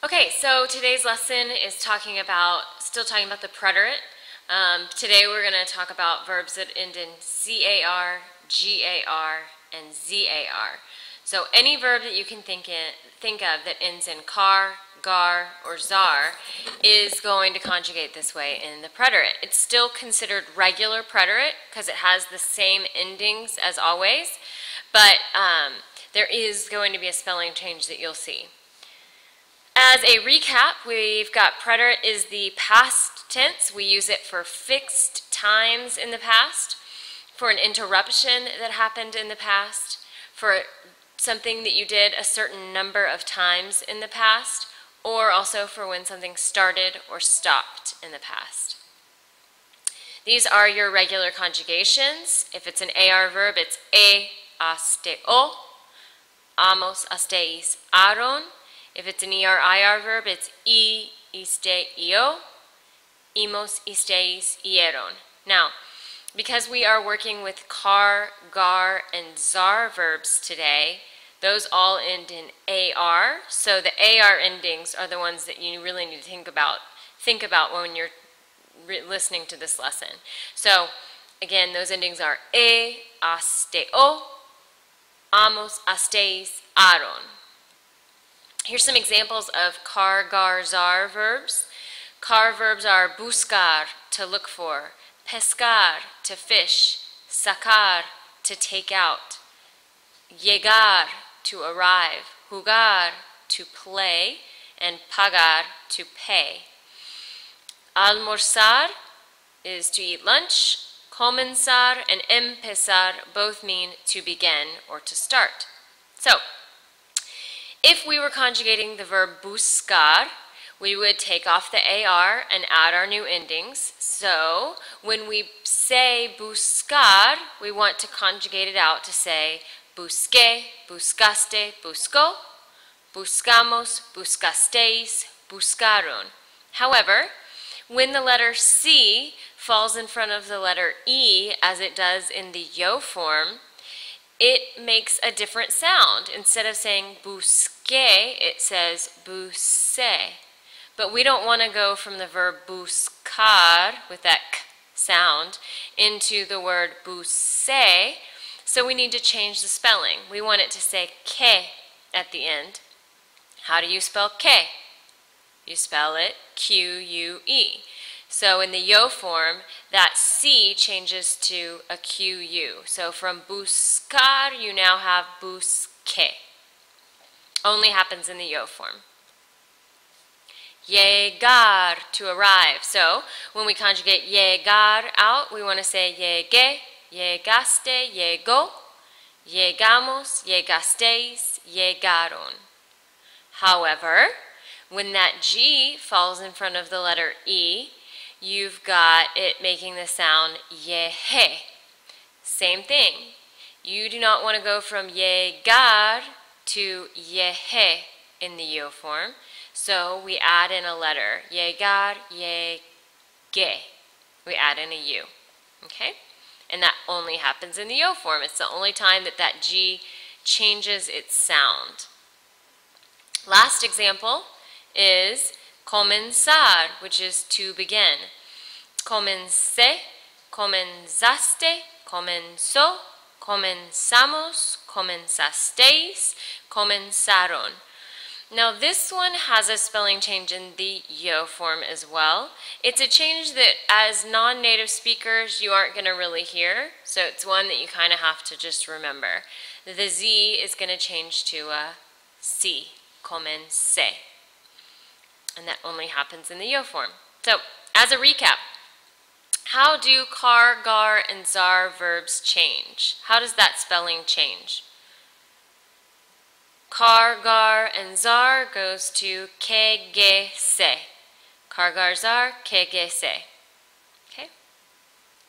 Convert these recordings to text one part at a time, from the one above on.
Okay, so today's lesson is still talking about the preterite. Today we're going to talk about verbs that end in car, gar, and zar. So any verb that you can think of that ends in car, gar, or zar is going to conjugate this way in the preterite. It's still considered regular preterite because it has the same endings as always, but there is going to be a spelling change that you'll see. As a recap, we've got preterite is the past tense. We use it for fixed times in the past, for an interruption that happened in the past, for something that you did a certain number of times in the past, or also for when something started or stopped in the past. These are your regular conjugations. If it's an AR verb, it's aste o, amos asteis aron. If it's an ER-IR verb, it's iste io, imos isteis ieron. Now, because we are working with car, gar, and zar verbs today, those all end in AR, so the AR endings are the ones that you really need to think about when you're listening to this lesson. So, again, those endings are aste o, amos asteis aron. Here's some examples of car, gar, zar verbs. Car verbs are buscar, to look for, pescar, to fish, sacar, to take out, llegar, to arrive, jugar, to play, and pagar, to pay. Almorzar is to eat lunch. Comenzar and empezar both mean to begin or to start. So, if we were conjugating the verb buscar, we would take off the AR and add our new endings. So when we say buscar, we want to conjugate it out to say busqué, buscaste, buscó, buscamos, buscasteis, buscaron. However, when the letter C falls in front of the letter E, as it does in the yo form, it makes a different sound. Instead of saying busqué, it says busé. But we don't want to go from the verb buscar, with that k sound, into the word busé, so we need to change the spelling. We want it to say que at the end. How do you spell que? You spell it Q-U-E. So in the yo form, that C changes to a Q-U. So from buscar, you now have busque. Only happens in the yo form. Llegar, to arrive. So when we conjugate llegar out, we want to say llegué, llegaste, llegó, llegamos, llegasteis, llegaron. However, when that G falls in front of the letter E, you've got it making the sound yehe. Same thing. You do not want to go from llegar to yehe in the yo form. So we add in a letter. Llegar, llegué. We add in a U. Okay? And that only happens in the yo form. It's the only time that that G changes its sound. Last example is comenzar, which is to begin. Comencé, comenzaste, comenzó, comenzamos, comenzasteis, comenzaron. Now this one has a spelling change in the yo form as well. It's a change that as non-native speakers you aren't going to really hear, so it's one that you kind of have to just remember. The Z is going to change to a C, comencé. And that only happens in the yo form. So, as a recap, how do car, gar, and zar verbs change? How does that spelling change? Car, gar, and zar goes to que, ge, se. Car, gar, zar, que, ge, se. Okay?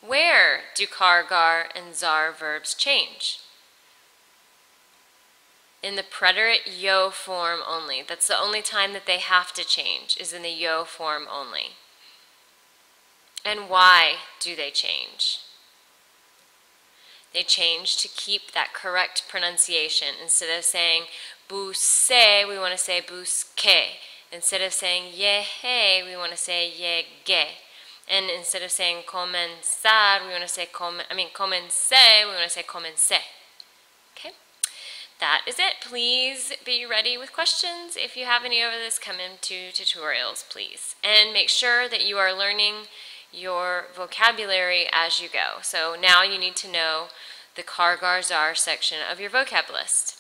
Where do car, gar, and zar verbs change? In the preterite yo form only. That's the only time that they have to change, is in the yo form only. And why do they change? They change to keep that correct pronunciation. Instead of saying busé, we want to say busque. Instead of saying yehe, we want to say yege. And instead of saying comenzar, we want to say comencé, we want to say comencé. Okay? That is it. Please be ready with questions. If you have any over this, come into tutorials, please. And make sure that you are learning your vocabulary as you go. So now you need to know the Car Gar Zar section of your vocab list.